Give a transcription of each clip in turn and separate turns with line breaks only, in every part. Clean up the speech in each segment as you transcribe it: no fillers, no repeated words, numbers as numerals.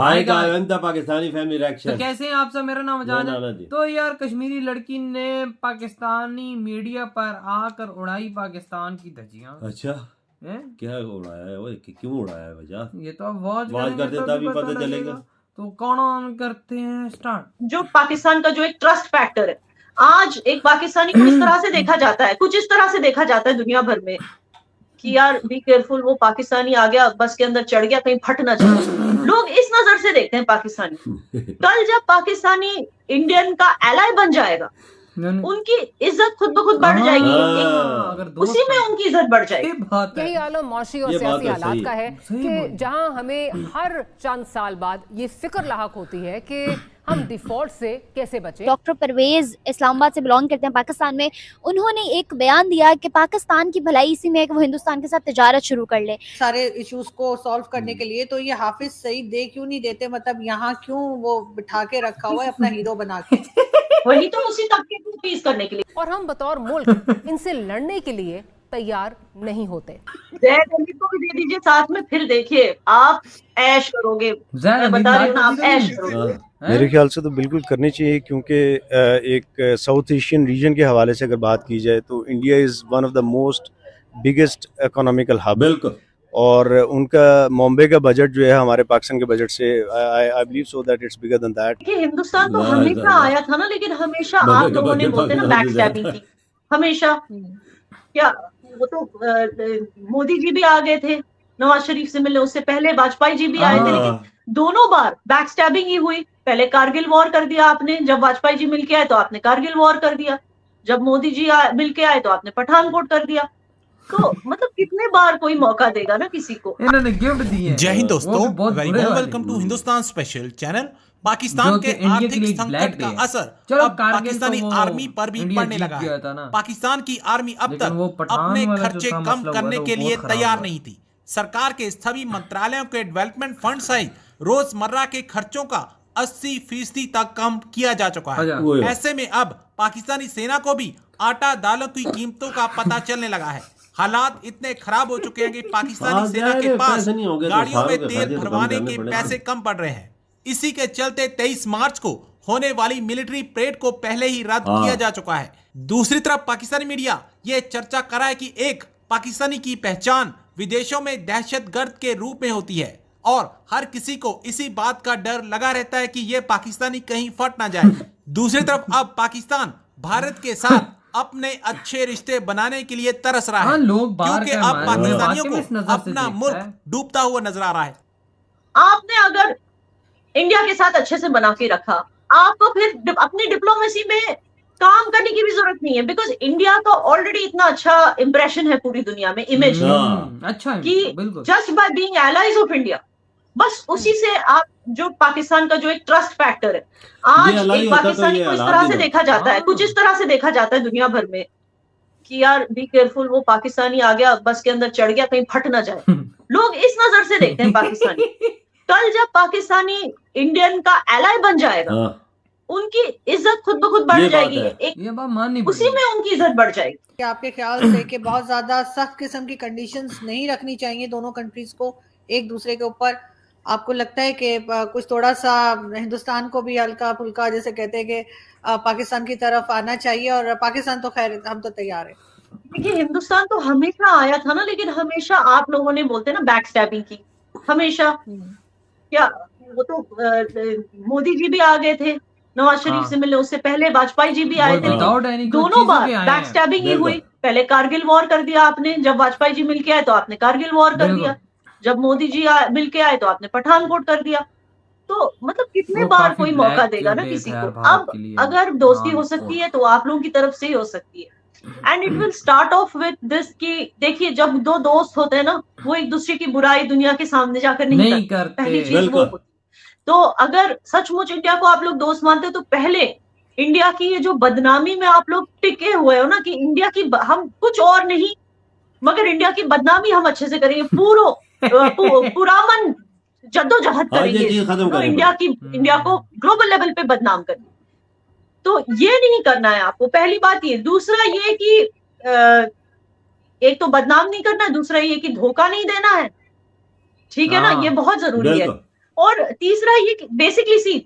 Hi guys, Pakistani family
तो
reaction.
कैसे हैं आप सब? मेरा नाम अजान है। तो यार कश्मीरी लड़की ने पाकिस्तानी मीडिया पर आकर उड़ाई पाकिस्तान की धज्जियां।
अच्छा
हैं?
क्या उड़ाया है? वो क्यों उड़ाया है वजह?
ये तो अब वॉच
कर देता भी पता चलेगा।
तो कौन ऑन करते हैं स्टार्ट।
जो पाकिस्तान का जो एक ट्रस्ट फैक्टर है, आज एक पाकिस्तानी को इस तरह से देखा जाता है, कुछ इस तरह से देखा जाता है दुनिया भर में कि यार बी केयरफुल, वो पाकिस्तानी आ गया, बस के अंदर चढ़ गया, कहीं फट ना जाए। लोग इस नजर से देखते हैं पाकिस्तानी। कल जब पाकिस्तानी इंडियन का एलाय बन जाएगा, उनकी इज्जत खुद ब खुद बढ़ जाएगी, उसी में उनकी इज्जत बढ़ जाएगी।
यही आलम मौशी और सियासी हालात का है कि जहां हमें हर चंद साल बाद ये फिक्र लाहक होती है कि हम डिफॉल्ट से कैसे बचें।
डॉक्टर परवेज इस्लामाबाद से बिलोंग करते हैं पाकिस्तान में। उन्होंने एक बयान दिया कि पाकिस्तान की भलाई इसी में है कि वो हिंदुस्तान के साथ तिजारत शुरू कर ले
सारे इश्यूज को सॉल्व करने के लिए। तो ये हाफिज सईद दे क्यों नहीं देते? मतलब यहाँ क्यों वो बिठा के रखा हुआ है अपना हीरो बना के?
वही तो उसी तबके को पीस करने के लिए।
और हम बतौर मुल्क इनसे लड़ने के लिए तैयार नहीं होते।
जय दिल्ली को भी दे दीजिए साथ में, फिर देखिए आप ऐश करोगे। मैं बता रही हूँ ना, आप ऐश करोगे।
मेरे ख्याल से तो बिल्कुल करनी चाहिए, क्योंकि एक साउथ एशियन रीजन के हवाले से अगर बात की जाए तो India is one of the most biggest economical hub.
बिल्कुल।
और उनका बॉम्बे का बजट जो है हमारे पाकिस्तान के बजट से I believe so that it's bigger than that.
कि हिंदुस्तान तो हमेशा आया था ना, लेकिन हमेशा आप लोगों ने बोलते ना बैक स्टैबिंग की, हमेशा। क्या वो तो मोदी जी भी आ गए थे नवाज शरीफ से मिलने, उससे पहले वाजपेयी जी भी आए थे, लेकिन दोनों बार बैक स्टैबिंग ही हुई। पहले कारगिल वॉर कर दिया आपने, जब वाजपेयी जी मिलके आए तो आपने कारगिल वॉर कर दिया, जब मोदी जी मिलके आए तो आपने पठानकोट कर दिया। तो मतलब कितने बार कोई मौका देगा ना किसी को।
इन्होंने गिफ्ट दिए।
जय हिंद दोस्तों, very welcome to Hindustan special channel. Pakistan के आर्थिक संकट का असर अब पाकिस्तानी आर्मी पर भी पड़ने लगा है। पाकिस्तान की आर्मी अब तक अपने खर्चे कम करने के लिए तैयार नहीं थी। सरकार के सभी मंत्रालयों के डेवलपमेंट फंड सहित रोजमर्रा के खर्चों का 80% तक कम किया जा चुका है। ऐसे में अब पाकिस्तानी सेना को भी आटा दालों की कीमतों का पता चलने लगा है। हालात इतने खराब हो चुके हैं कि पाकिस्तानी सेना के पास गाड़ियों में तेल भरवाने के पैसे कम पड़ रहे हैं। इसी के चलते 23 मार्च को होने वाली मिलिट्री परेड को पहले ही रद्द किया जा चुका है। दूसरी तरफ पाकिस्तानी मीडिया ये चर्चा कर रहा है कि एक पाकिस्तानी की पहचान विदेशों में दहशतगर्द के रूप में होती है और हर किसी को इसी बात का डर लगा रहता है कि ये पाकिस्तानी कहीं फट ना जाए। दूसरी तरफ अब पाकिस्तान भारत के साथ अपने अच्छे रिश्ते बनाने के लिए तरस रहा है, क्योंकि अब पाकिस्तानियों को अपना मुल्क डूबता हुआ नजर आ रहा है।
आपने अगर इंडिया के साथ अच्छे से बना के रखा, आपको फिर अपनी डिप्लोमेसी में काम करने की भी जरूरत नहीं है, बिकॉज इंडिया का ऑलरेडी इतना अच्छा इंप्रेशन है पूरी दुनिया में, इमेज
अच्छा
कि just by being allies of India, बस उसी से आप जो पाकिस्तान का जो एक ट्रस्ट फैक्टर है, आज एक पाकिस्तानी को इस तरह से देखा जाता है, कुछ इस तरह से देखा जाता है दुनिया भर में कि यार बी केयरफुल, वो पाकिस्तानी आ गया, बस के अंदर चढ़ गया, कहीं फट ना जाए। लोग इस नजर से देखते हैं पाकिस्तानी। कल जब पाकिस्तानी इंडियन का एलाय बन जाएगा, उनकी इज्जत खुद ब खुद बढ़ जाएगी, उसी में उनकी इज्जत बढ़ जाएगी।
आपके ख्याल से कि बहुत ज्यादा सख्त किस्म की कंडीशंस नहीं रखनी चाहिए दोनों कंट्रीज को एक दूसरे के ऊपर? आपको लगता है कि कुछ थोड़ा सा हिंदुस्तान को भी हल्का फुल्का, जैसे कहते हैं कि पाकिस्तान की तरफ आना चाहिए? और पाकिस्तान तो खैर हम तो तैयार है।
देखिए हिंदुस्तान तो हमेशा आया था ना, लेकिन हमेशा आप लोगों ने बोलते ना बैक स्टैबिंग की, हमेशा। क्या वो तो मोदी जी भी आ गए थे नवाज शरीफ से मिलने, उससे पहले वाजपेयी जी भी आए थे, लेकिन दोनों बार बैक स्टैबिंग ही हुई। पहले कारगिल वॉर कर दिया आपने, जब वाजपेयी जी मिलके आए तो आपने कारगिल वॉर कर दिया, जब मोदी जी मिलके आए तो आपने पठानकोट कर दिया। तो मतलब कितने बार कोई मौका देगा ना किसी को। अब अगर दोस्ती हो सकती है तो आप लोगों की तरफ से ही हो सकती है, and it will start of with this कि देखिए जब दो दोस्त होते हैं ना, वो एक दूसरे की बुराई दुनिया के सामने जाकर नहीं करते। पहली चीज वो होती। तो अगर सचमुच इंडिया को आप लोग दोस्त मानते हो तो पहले इंडिया की ये जो बदनामी में आप लोग टिके हुए हो ना, कि इंडिया की हम कुछ और नहीं मगर इंडिया की बदनामी हम अच्छे से करेंगे, पुरामन जद्दोजहद करेंगे तो इंडिया को ग्लोबल लेवल पे बदनाम करेंगे। तो ये नहीं करना है आपको, पहली बात ये। दूसरा ये कि एक तो बदनाम नहीं करना है, दूसरा ये कि धोखा नहीं देना है, ठीक है ना, ये बहुत जरूरी है। और तीसरा ये basically see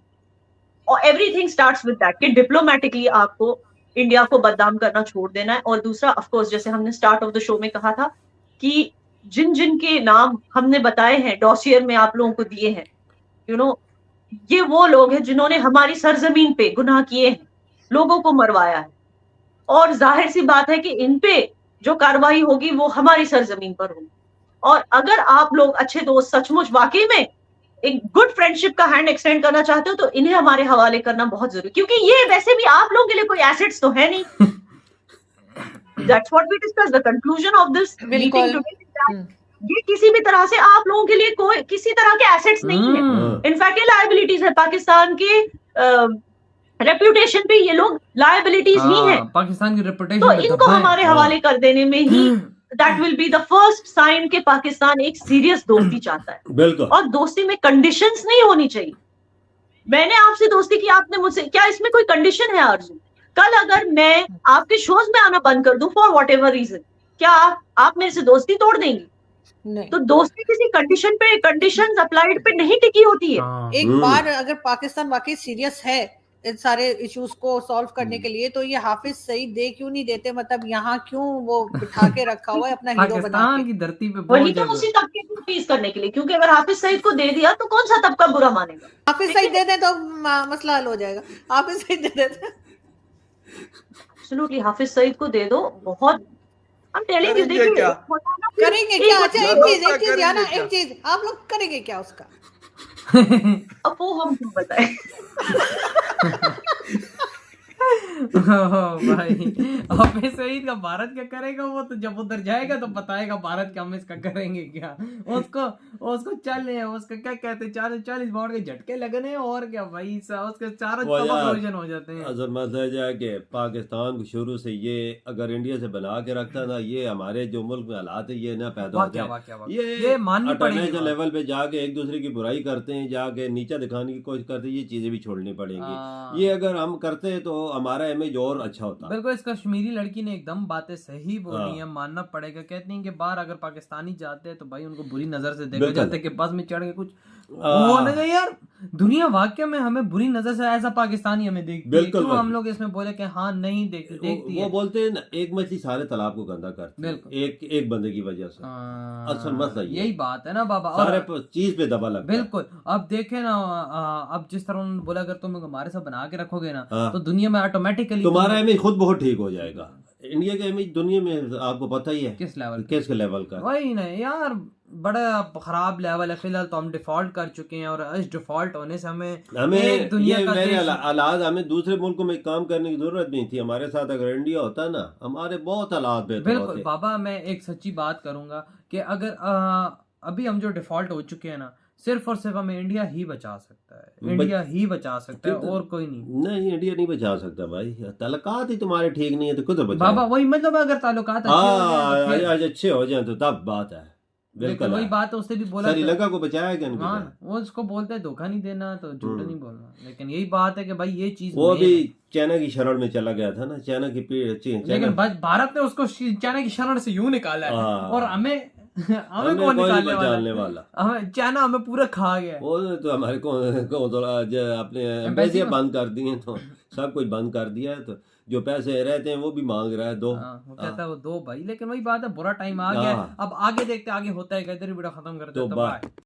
everything starts with that कि डिप्लोमेटिकली आपको इंडिया को बदनाम करना छोड़ देना है। और दूसरा ऑफ कोर्स जैसे हमने स्टार्ट ऑफ द शो में कहा था कि जिन जिन के नाम हमने बताए हैं डॉसियर में आप लोगों को दिए हैं, ये वो लोग हैं जिन्होंने हमारी सरजमीन पे गुनाह किए हैं, लोगों को मरवाया है, और जाहिर सी बात है कि इन पे जो कार्रवाई होगी वो हमारी सरजमीन पर होगी। और अगर आप लोग अच्छे दोस्त सचमुच वाकई में एक गुड फ्रेंडशिप का हैंड एक्सटेंड करना चाहते हो तो इन्हें हमारे हवाले करना बहुत जरूरी, क्योंकि ये वैसे भी आप लोगों के लिए कोई एसेट्स तो है नहीं। That's what we discussed. The conclusion of this meeting today is that ये किसी भी तरह से आप लोगों के लिए कोई किसी तरह के एसेट्स नहीं है, इनफैक्ट ये लायबिलिटीज है। पाकिस्तान के रेप्यूटेशन पे ये लोग लायबिलिटीज ही है,
पाकिस्तान की रेप्यूटेशन
तो इनको हमारे हवाले कर देने में ही that will be the first sign कि पाकिस्तान एक सीरियस दोस्ती चाहता है।
बिल्कुल।
और दोस्ती में कंडीशंस नहीं होनी चाहिए। मैंने आपसे दोस्ती की, आपने मुझसे, क्या इसमें कोई कंडीशन है अर्जुन? कल अगर मैं आपके शोज में आना बंद कर दूं फॉर वॉट एवर रीजन, क्या आप मेरे से दोस्ती तोड़ देंगी? नहीं। तो दोस्ती किसी कंडीशन पे, कंडीशंस अप्लाइड पे नहीं टिकी होती है।
एक बार अगर पाकिस्तान वाकई सीरियस है इन सारे इश्यूज को सॉल्व करने के लिए, तो ये हाफिज सईद दे क्यों नहीं देते? मतलब यहाँ क्यों वो बिठा के रखा हुआ है अपना हीरो बना के?
की धरती पे
वही तो उसी तबके को पीस करने के लिए, क्योंकि अगर हाफिज सईद को दे दिया तो कौन सा तबका बुरा मानेगा?
हाफिज सईद दे दे तो मसला हल हो जाएगा। हाफिज सईद दे देते,
एब्सोल्युटली हाफिज सईद को दे दो। बहुत हम टेलिंग यू, देखिए
करेंगे क्या? अच्छा एक चीज यार, एक चीज आप लोग करेंगे क्या उसका?
अब वो हम क्यों बताएं?
भाई हाफिज सईद का भारत क्या करेगा? वो तो जब उधर जाएगा तो बताएगा भारत क्या हम इसका करेंगे क्या। उसको चलने है, उसका क्या कहते हैं 440 बाउंड के झटके लगने, और क्या भाई उसके चारों रोशन हो जाते हैं।
असल मसला है कि पाकिस्तान को शुरू से ये अगर इंडिया से बना के रखता ना, ये हमारे जो मुल्क में हालात है ये ना पैदा होते हैं। ये माननी पड़ेगी। लेवल पे जाके एक दूसरे की बुराई करते हैं, जाके नीचा दिखाने की कोशिश करते हैं, ये चीजें भी छोड़नी पड़ेंगी। ये अगर हम करते हैं तो हमारा इमेज और अच्छा होता है।
बिल्कुल, इस कश्मीरी लड़की ने एकदम बातें सही बोली है, मानना पड़ेगा। कहते हैं कि बाहर अगर पाकिस्तानी जाते हैं तो भाई उनको बुरी नजर से देखा जाता है कि बस में चढ़ के कुछ होने का। यार दुनिया वाकई में हमें बुरी नजर से ऐसा पाकिस्तानी हमें देखती है, तो हम लोग इसमें बोले कि हाँ नहीं देखती
वो बोलते हैं ना, एक मछली सारे तालाब को गंदा करती है एक बंदे की वजह से। असल मसला यही बात है ना बाबा, सारे चीज पे दबा लगता है।
बिल्कुल। अब देखे ना, अब जिस तरह उन्होंने बोला अगर तुम हमारे साथ बना के रखोगे ना तो दुनिया में ऑटोमेटिकली
तुम्हारा इमेज खुद बहुत ठीक हो जाएगा। इंडिया का इमेज दुनिया में आपको पता ही है किस लेवल का।
वही नहीं यार, बड़ा खराब लेवल है। फिलहाल तो हम डिफॉल्ट कर चुके हैं, और इस डिफॉल्ट होने से हमें दुनिया का मेरे
हालात, हमें दूसरे मुल्कों में काम करने की जरूरत नहीं थी। हमारे साथ अगर इंडिया होता ना, हमारे बहुत हालात बेहतर होते।
बिल्कुल बाबा, मैं एक सच्ची बात करूंगा कि अगर अभी हम जो डिफॉल्ट हो चुके हैं ना, सिर्फ और सिर्फ हमें इंडिया ही बचा सकता है। इंडिया ही बचा सकता है और कोई नहीं।
इंडिया नहीं बचा सकता भाई। ताल्लुकात ही तुम्हारे ठीक नहीं है तो खुद बचा
बाबा। वही मतलब अगर ताल्लुकात
अच्छे हो जाए तो तब बात है।
बिल्कुल वही बात है। उससे भी बोला
श्रीलंका को बचाया क्या?
वो उसको बोलते हैं धोखा नहीं देना तो झूठ नहीं बोलना, लेकिन यही बात है कि भाई ये चीज
वो भी चाइना की शरण में चला गया था ना, चाइना की
लेकिन भारत ने उसको चाइना की शरण से यूं निकाला है, और हमें कौन निकालने वाला? हमें चाइना हमें पूरा खा गया।
वो तो हमारे को अपने एम्बेसी बंद कर दिए, तो सब कुछ बंद कर दिया है। तो जो पैसे रहते हैं वो भी मांग रहा है दो।
वो कहता है वो दो भाई, लेकिन वही बात है बुरा टाइम आ गया। अब आगे देखते आगे होता है। इधर ही वीडियो खत्म करते हैं। तो बाय।